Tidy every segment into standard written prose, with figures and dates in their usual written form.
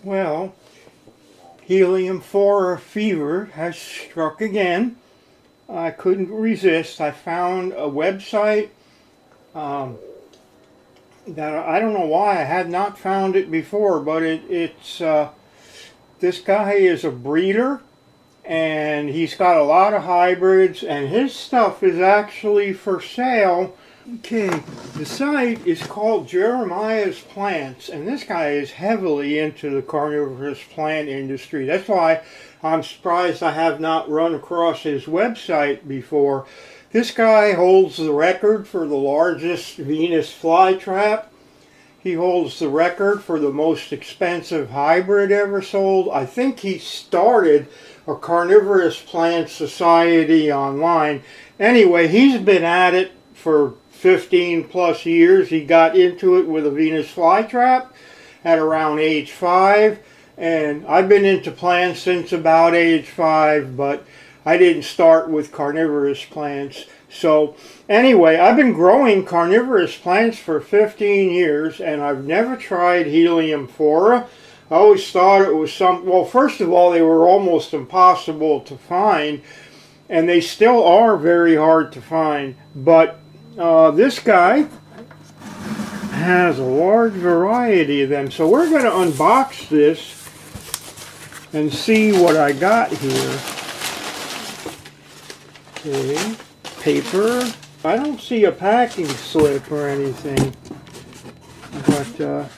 Well, Heliamphora fever has struck again. I couldn't resist. I found a website that I don't know why I had not found it before, but it's this guy is a breeder and he's got a lot of hybrids and his stuff is actually for sale. Okay, the site is called Jeramiah's Plants, and this guy is heavily into the carnivorous plant industry. That's why I'm surprised I have not run across his website before. This guy holds the record for the largest Venus flytrap. He holds the record for the most expensive hybrid ever sold. I think he started a carnivorous plant society online. Anyway, he's been at it for 15 plus years. He got into it with a Venus flytrap at around age 5, and I've been into plants since about age 5, but I didn't start with carnivorous plants. So anyway, I've been growing carnivorous plants for 15 years and I've never tried Heliamphora. I always thought it was well, first of all, they were almost impossible to find, and they still are very hard to find, but this guy has a large variety of them. So we're going to unbox this and see what I got here. Okay, paper. I don't see a packing slip or anything. But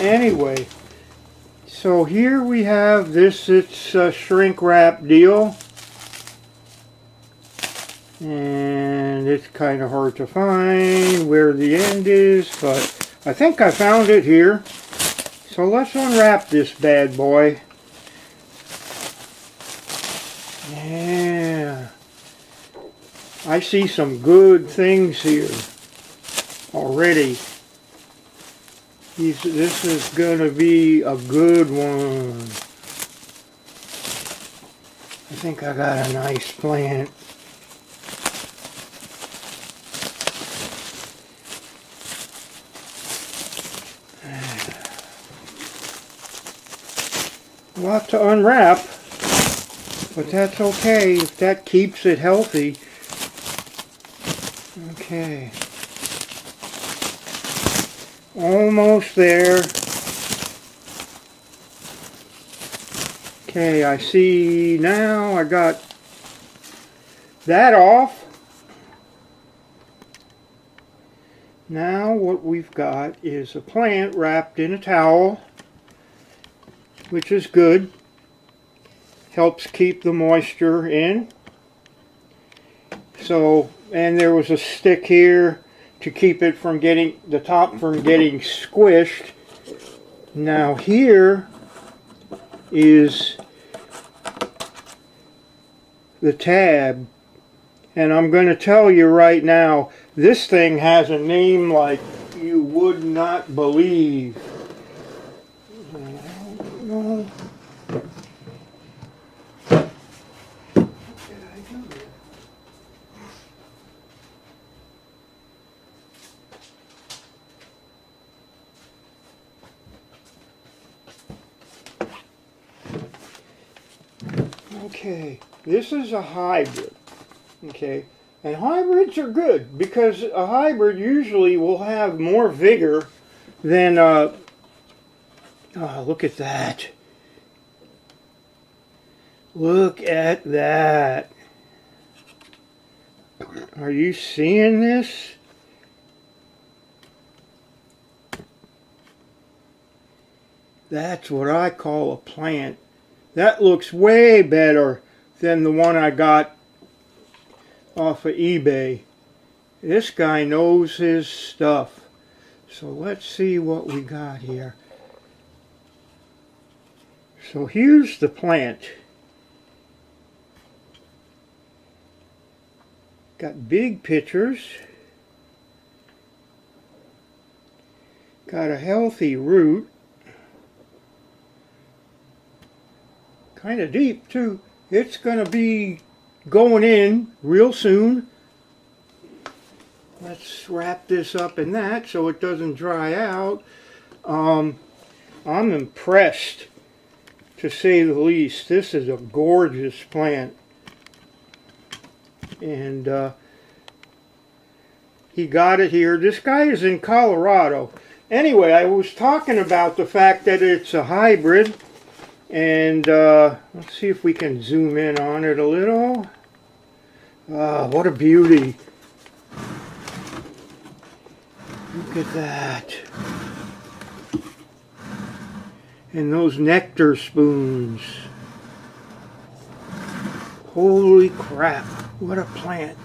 anyway, so here we have this. It's a shrink wrap deal. And it's kind of hard to find where the end is, but I think I found it here. So let's unwrap this bad boy. Yeah, I see some good things here already. This is going to be a good one. I think I got a nice plant. A lot to unwrap, but that's okay if that keeps it healthy. Okay. Almost there. Okay, I see now I got that off. Now what we've got is a plant wrapped in a towel, which is good. Helps keep the moisture in. So, and there was a stick here to keep it from getting, the top from getting squished. Now here is the tab. And I'm going to tell you right now, this thing has a name like you would not believe. No. Okay, this is a hybrid. Okay, and hybrids are good because a hybrid usually will have more vigor than oh, look at that. Look at that. Are you seeing this? That's what I call a plant. That looks way better than the one I got off of eBay. This guy knows his stuff. So let's see what we got here. So here's the plant. Got big pictures. Got a healthy root. Kind of deep too. It's going to be going in real soon. Let's wrap this up in that so it doesn't dry out. I'm impressed, to say the least. This is a gorgeous plant. And he got it here. This guy is in Colorado. Anyway, I was talking about the fact that it's a hybrid. And let's see if we can zoom in on it a little. What a beauty. Look at that. And those nectar spoons. Holy crap, what a plant.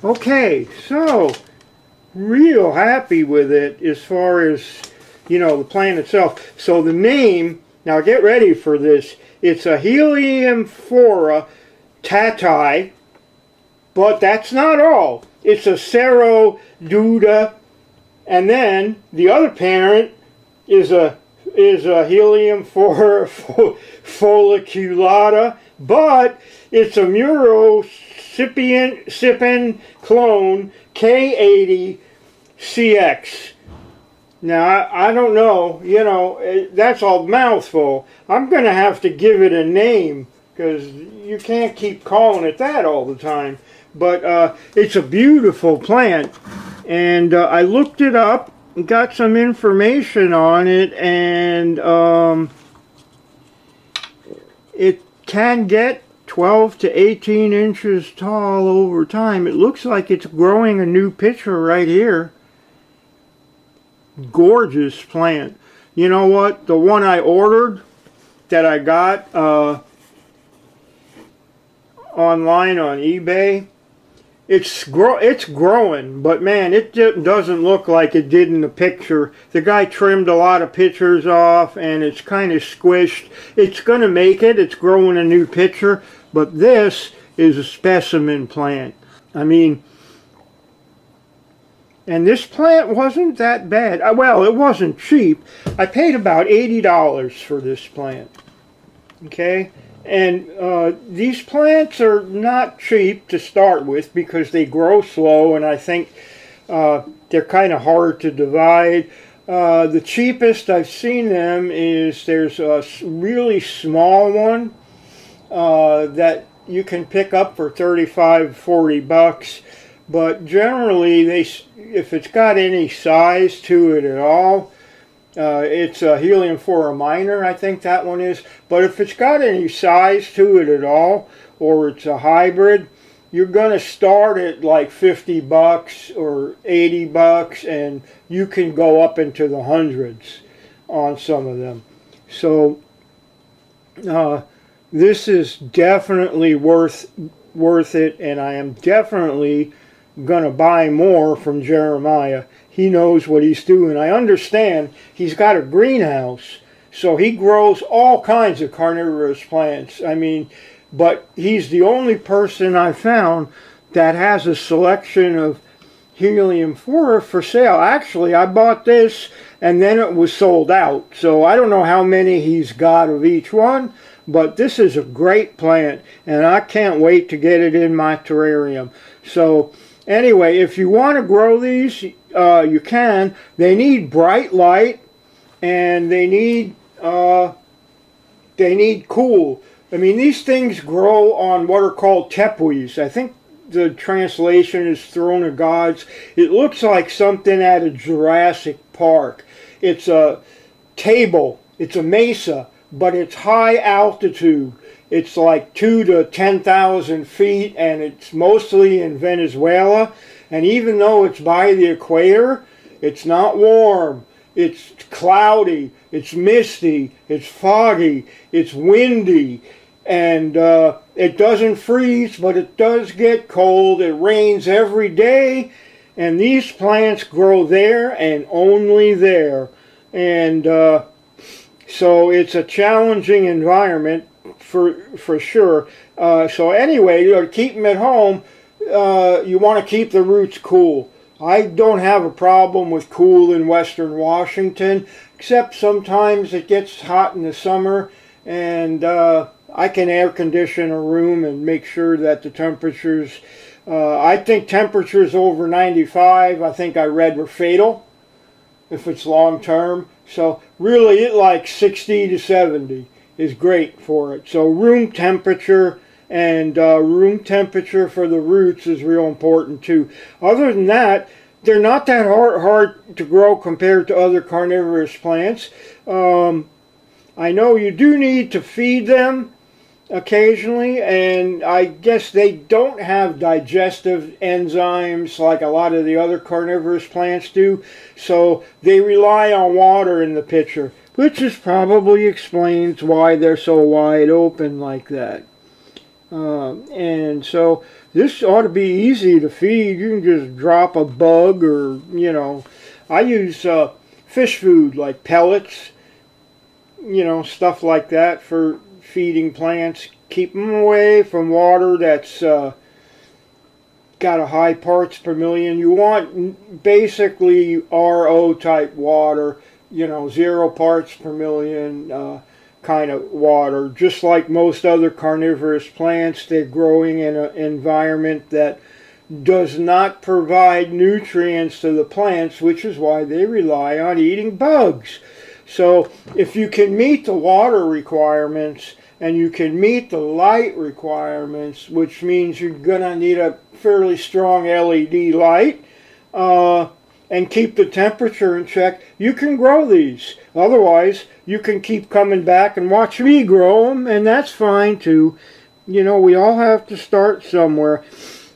Okay, so real happy with it as far as, you know, the plant itself. So the name, now get ready for this, it's a Heliamphora tatei, but that's not all. It's a Ceroduda, and then the other parent is a Heliamphora folliculata, but it's a Murosipin clone K80CX. Now, I don't know, you know, that's all mouthful. I'm going to have to give it a name, because you can't keep calling it that all the time. But it's a beautiful plant, and I looked it up, got some information on it, and it can get 12 to 18 inches tall over time. It looks like it's growing a new pitcher right here. Gorgeous plant. You know what? The one I ordered that I got online on eBay, it's growing, but man, it doesn't look like it did in the picture. The guy trimmed a lot of pictures off, and it's kind of squished. It's going to make it. It's growing a new pitcher, but this is a specimen plant. I mean, and this plant wasn't that bad. Well, it wasn't cheap. I paid about $80 for this plant. Okay? And these plants are not cheap to start with because they grow slow, and I think they're kind of hard to divide. The cheapest I've seen them is there's a really small one that you can pick up for $35-40. But generally, if it's got any size to it at all, it's a Heliamphora minor, I think that one is. But if it's got any size to it at all, or it's a hybrid, you're going to start at like $50 or $80, and you can go up into the hundreds on some of them. So this is definitely worth it, and I am definitely going to buy more from Jeramiah. He knows what he's doing. I understand he's got a greenhouse, so he grows all kinds of carnivorous plants. I mean, but he's the only person I found that has a selection of Heliamphora for sale. Actually, I bought this and then it was sold out. So I don't know how many he's got of each one, but this is a great plant and I can't wait to get it in my terrarium. So anyway, if you want to grow these, you can. They need bright light, and they need cool. I mean, these things grow on what are called tepuis. I think the translation is throne of gods. It looks like something at a Jurassic Park. It's a table. It's a mesa, but it's high altitude. It's like 2 to 10,000 feet, and it's mostly in Venezuela. And even though it's by the equator, it's not warm. It's cloudy. It's misty. It's foggy. It's windy. And it doesn't freeze, but it does get cold. It rains every day. And these plants grow there and only there. And so it's a challenging environment for sure. So anyway, to keep them at home, you want to keep the roots cool. I don't have a problem with cool in Western Washington, except sometimes it gets hot in the summer, and I can air condition a room and make sure that the temperatures, I think temperatures over 95, I think I read, were fatal. if it's long term. So really it like 60 to 70 is great for it. So room temperature, and room temperature for the roots is real important too. Other than that, they're not that hard to grow compared to other carnivorous plants. I know you do need to feed them occasionally, and I guess they don't have digestive enzymes like a lot of the other carnivorous plants do, so they rely on water in the pitcher, which is probably explains why they're so wide open like that. And so this ought to be easy to feed. You can just drop a bug, or, you know, I use fish food like pellets, you know, stuff like that for feeding plants. Keep them away from water that's got a high parts per million. You want basically RO type water, you know, 0 parts per million kind of water. Just like most other carnivorous plants, they're growing in an environment that does not provide nutrients to the plants, which is why they rely on eating bugs. So if you can meet the water requirements and you can meet the light requirements, which means you're going to need a fairly strong LED light, and keep the temperature in check, you can grow these. Otherwise, you can keep coming back and watch me grow them, and that's fine too. You know, we all have to start somewhere.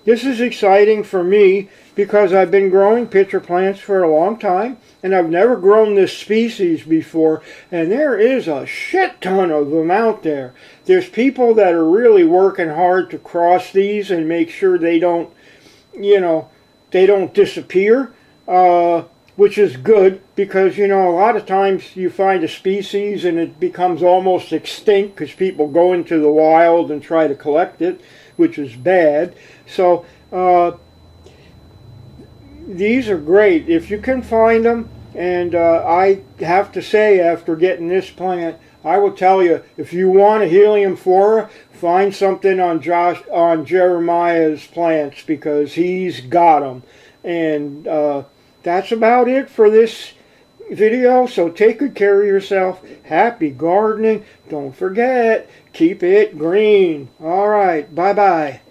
This is exciting for me because I've been growing pitcher plants for a long time, and I've never grown this species before, and there is a shit ton of them out there. There's people that are really working hard to cross these and make sure they don't, you know, they don't disappear, which is good because, you know, a lot of times you find a species and it becomes almost extinct because people go into the wild and try to collect it, which is bad. So these are great if you can find them. And I have to say, after getting this plant, I will tell you, if you want a Heliamphora, find something on Jeremiah's plants because he's got them. And that's about it for this video. So take good care of yourself. Happy gardening. Don't forget, keep it green. All right. Bye-bye.